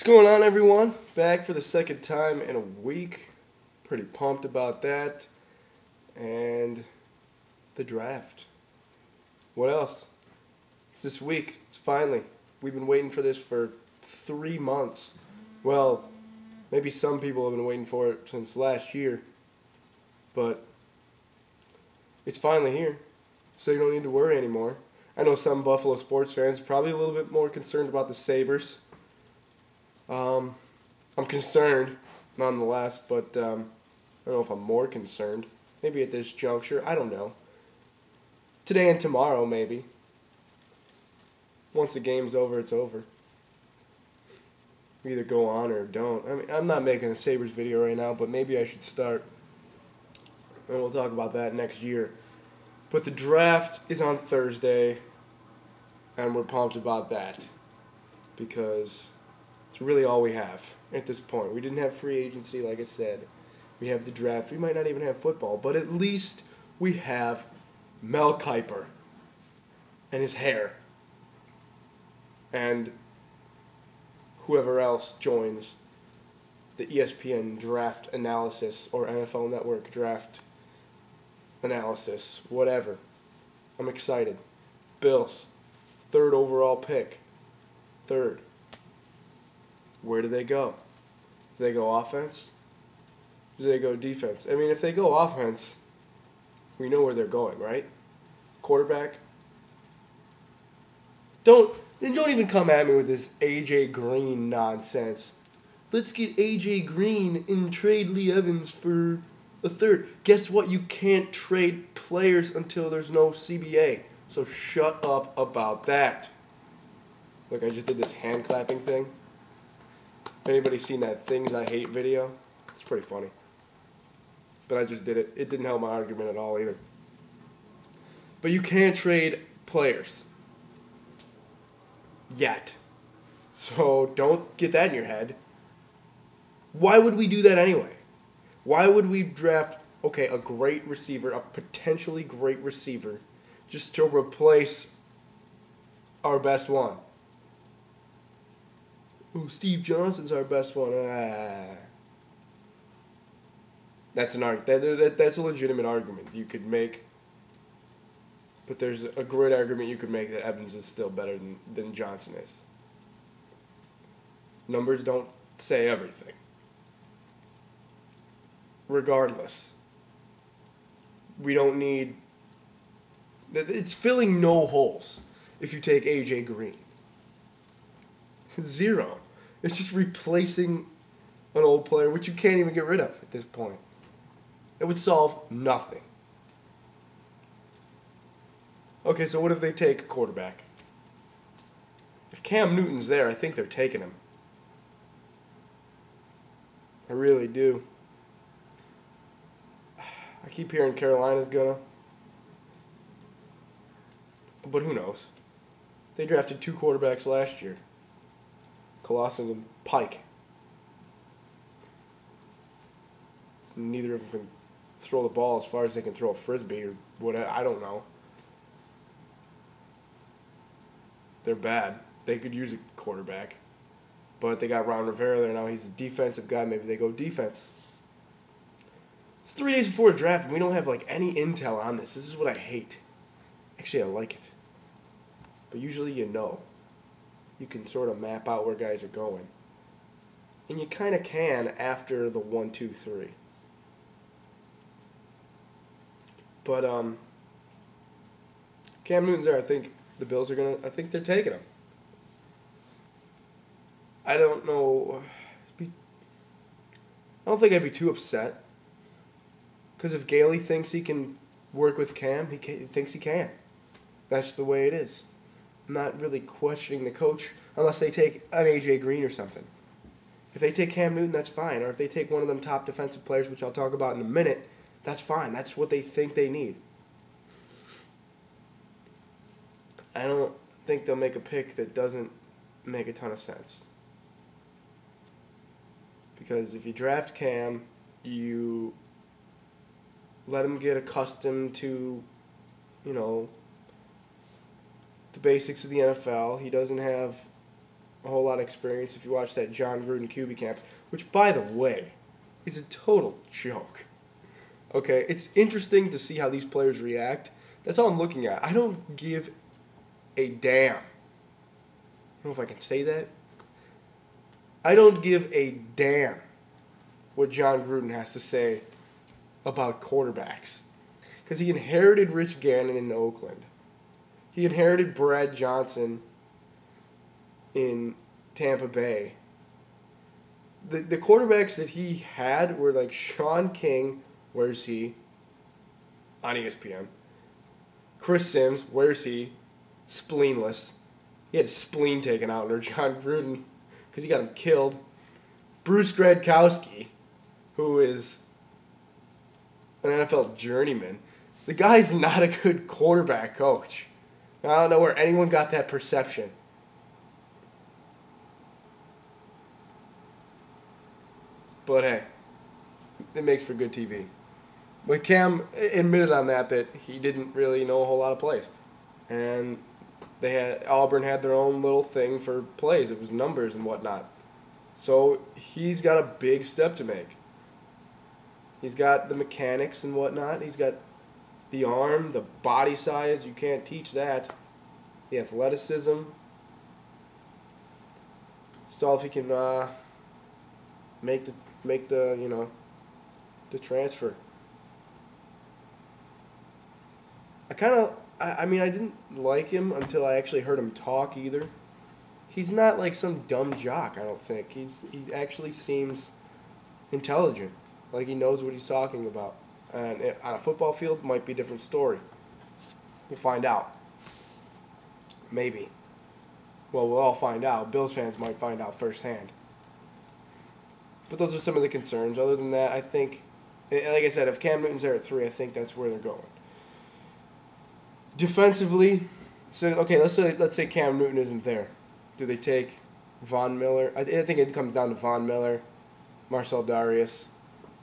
What's going on, everyone? Back for the second time in a week. Pretty pumped about that. And the draft. What else? It's this week. It's finally. We've been waiting for this for 3 months. Well, maybe some people have been waiting for it since last year. But it's finally here. So you don't need to worry anymore. I know some Buffalo sports fans are probably a little bit more concerned about the Sabres. I'm concerned, nonetheless, but I don't know if I'm more concerned. Maybe at this juncture, I don't know. Today and tomorrow, maybe. Once the game's over, it's over. We either go on or don't. I mean, I'm not making a Sabres video right now, but maybe I should start. And we'll talk about that next year. But the draft is on Thursday, and we're pumped about that. Because it's really all we have at this point. We didn't have free agency, like I said. We have the draft. We might not even have football, but at least we have Mel Kiper and his hair. And whoever else joins the ESPN draft analysis or NFL Network draft analysis, whatever. I'm excited. Bills, 3rd overall pick. 3rd. Where do they go? Do they go offense? Do they go defense? I mean, if they go offense, we know where they're going, right? Quarterback? Don't even come at me with this A.J. Green nonsense. Let's get A.J. Green and trade Lee Evans for a 3rd. Guess what? You can't trade players until there's no CBA. So shut up about that. Look, I just did this hand clapping thing. Anybody seen that Things I Hate video? It's pretty funny. But I just did it. It didn't help my argument at all either. But you can't trade players. Yet. So don't get that in your head. Why would we do that anyway? Why would we draft, a great receiver, a potentially great receiver, just to replace our best one? Oh, Steve Johnson's our best one. That's an argument. That's a legitimate argument you could make. But there's a great argument you could make that Evans is still better than Johnson is. Numbers don't say everything. Regardless, we don't need... It's filling no holes if you take A.J. Green. 0. It's just replacing an old player, which you can't even get rid of at this point. It would solve nothing. Okay, so what if they take a quarterback? If Cam Newton's there, I think they're taking him. I really do. I keep hearing Carolina's gonna. But who knows? They drafted 2 quarterbacks last year. Clausen and Pike. Neither of them can throw the ball as far as they can throw a frisbee or whatever. I don't know. They're bad. They could use a quarterback. But they got Ron Rivera there now. He's a defensive guy. Maybe they go defense. It's 3 days before a draft, and we don't have any intel on this. This is what I hate. Actually, I like it. But usually you know. You can sort of map out where guys are going. And you kind of can after the 1, 2, 3. But Cam Newton's there. I think the Bills are I think they're taking him. I don't know. I don't think I'd be too upset. Because if Gailey thinks he can work with Cam, he thinks he can. That's the way it is. I'm not really questioning the coach unless they take an A.J. Green or something. If they take Cam Newton, that's fine. Or if they take one of them top defensive players, which I'll talk about in a minute, that's fine. That's what they think they need. I don't think they'll make a pick that doesn't make a ton of sense. Because if you draft Cam, you let him get accustomed to, the basics of the NFL. He doesn't have a whole lot of experience if you watch that John Gruden QB camp, which, by the way, is a total joke. Okay, it's interesting to see how these players react. That's all I'm looking at. I don't give a damn. I don't know if I can say that. I don't give a damn what John Gruden has to say about quarterbacks. Because he inherited Rich Gannon in Oakland. He inherited Brad Johnson in Tampa Bay. The quarterbacks that he had were like Sean King, where's he? On ESPN. Chris Sims, where's he? Spleenless. He had his spleen taken out under John Gruden because he got him killed. Bruce Gradkowski, who is an NFL journeyman. The guy's not a good quarterback coach. I don't know where anyone got that perception. But hey, it makes for good TV. But Cam admitted on that he didn't really know a whole lot of plays. And Auburn had their own little thing for plays. It was numbers and whatnot. So he's got a big step to make. He's got the mechanics and whatnot. He's got the arm, the body size. You can't teach that. The athleticism. Just all if he can make the transfer. I didn't like him until I actually heard him talk either. He's not like some dumb jock, I don't think. He actually seems intelligent. Like he knows what he's talking about. And on a football field, might be a different story. We'll find out. Maybe. Well, we'll all find out. Bills fans might find out firsthand. But those are some of the concerns. Other than that, I think, like I said, if Cam Newton's there at 3, I think that's where they're going. Defensively, so okay, let's say Cam Newton isn't there. Do they take Von Miller? I think it comes down to Von Miller, Marcel Darius,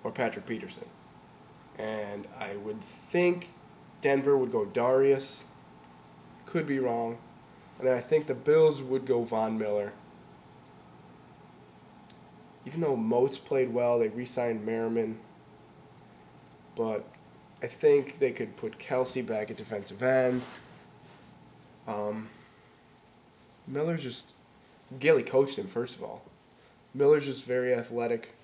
or Patrick Peterson. And I would think Denver would go Darius. Could be wrong. And then I think the Bills would go Von Miller. Even though Moats played well, they re-signed Merriman. But I think they could put Kelsey back at defensive end. Miller's just... Gilly coached him, first of all. Miller's just very athletic.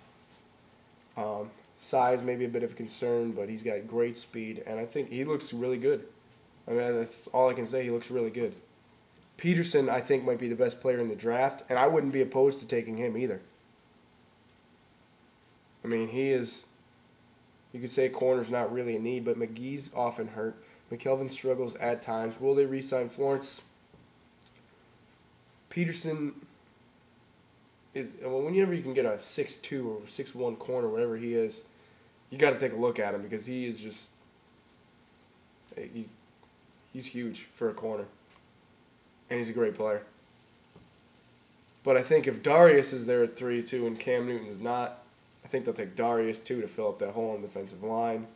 Size may be a bit of a concern, but he's got great speed, and I think he looks really good. I mean, that's all I can say. He looks really good. Peterson, I think, might be the best player in the draft, and I wouldn't be opposed to taking him either. I mean, he is... You could say corner's not really a need, but McGee's often hurt. McKelvin struggles at times. Will they re-sign Florence? Peterson is... Whenever you can get a 6'2" or 6'1" corner, whatever he is, you got to take a look at him because he is just... He's huge for a corner. And he's a great player. But I think if Darius is there at 3, too, and Cam Newton is not... I think they'll take Darius, too, to fill up that hole in the defensive line.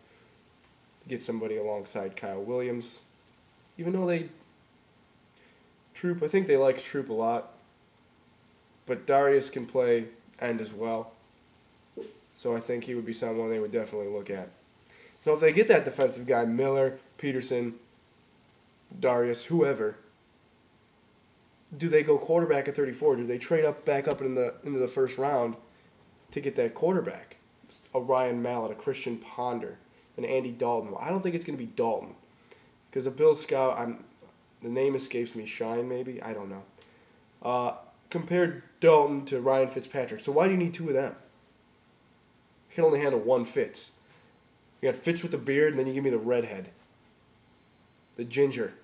Get somebody alongside Kyle Williams. Even though I think they like Troop a lot. But Darius can play end as well. So I think he would be someone they would definitely look at. So if they get that defensive guy, Miller, Peterson, Darius, whoever, do they go quarterback at 34? Do they trade back up into the first round to get that quarterback? A Ryan Mallett, a Christian Ponder, an Andy Dalton. I don't think it's going to be Dalton. Because a Bill Scout, the name escapes me, Shine maybe? I don't know. Compared Dalton to Ryan Fitzpatrick. So why do you need 2 of them? You can only handle one Fitz. You got Fitz with the beard, and then you give me the redhead. The ginger.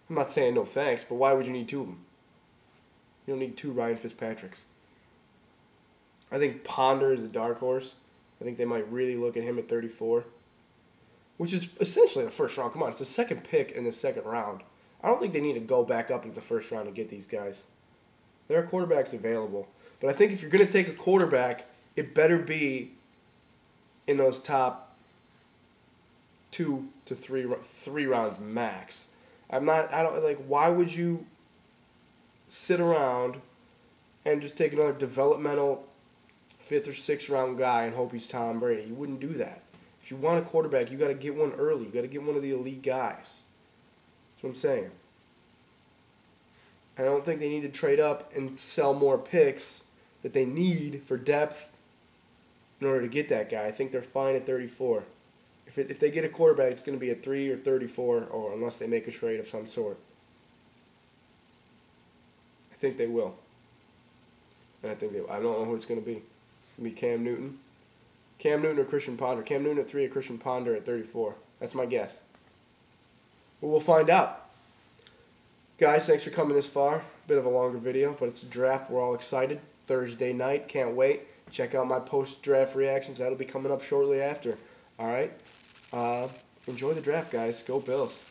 I'm not saying no thanks, but why would you need 2 of them? You don't need 2 Ryan Fitzpatricks. I think Ponder is a dark horse. I think they might really look at him at 34. Which is essentially the first round. Come on, it's the second pick in the second round. I don't think they need to go back up into the first round to get these guys. There are quarterbacks available. But I think if you're going to take a quarterback, it better be in those top 2 to 3 rounds max. Why would you sit around and just take another developmental 5th or 6th round guy and hope he's Tom Brady. You wouldn't do that. If you want a quarterback, you got to get one early. You got to get one of the elite guys. That's what I'm saying. I don't think they need to trade up and sell more picks that they need for depth in order to get that guy. I think they're fine at 34. If they get a quarterback, it's going to be at 3 or 34, or unless they make a trade of some sort. I think they will. And I don't know who it's going to be. It's going to be Cam Newton. Cam Newton or Christian Ponder. Cam Newton at 3 or Christian Ponder at 34. That's my guess. But we'll find out. Guys, thanks for coming this far. Bit of a longer video, but it's a draft. We're all excited. Thursday night. Can't wait. Check out my post-draft reactions. That'll be coming up shortly after. All right? Enjoy the draft, guys. Go Bills.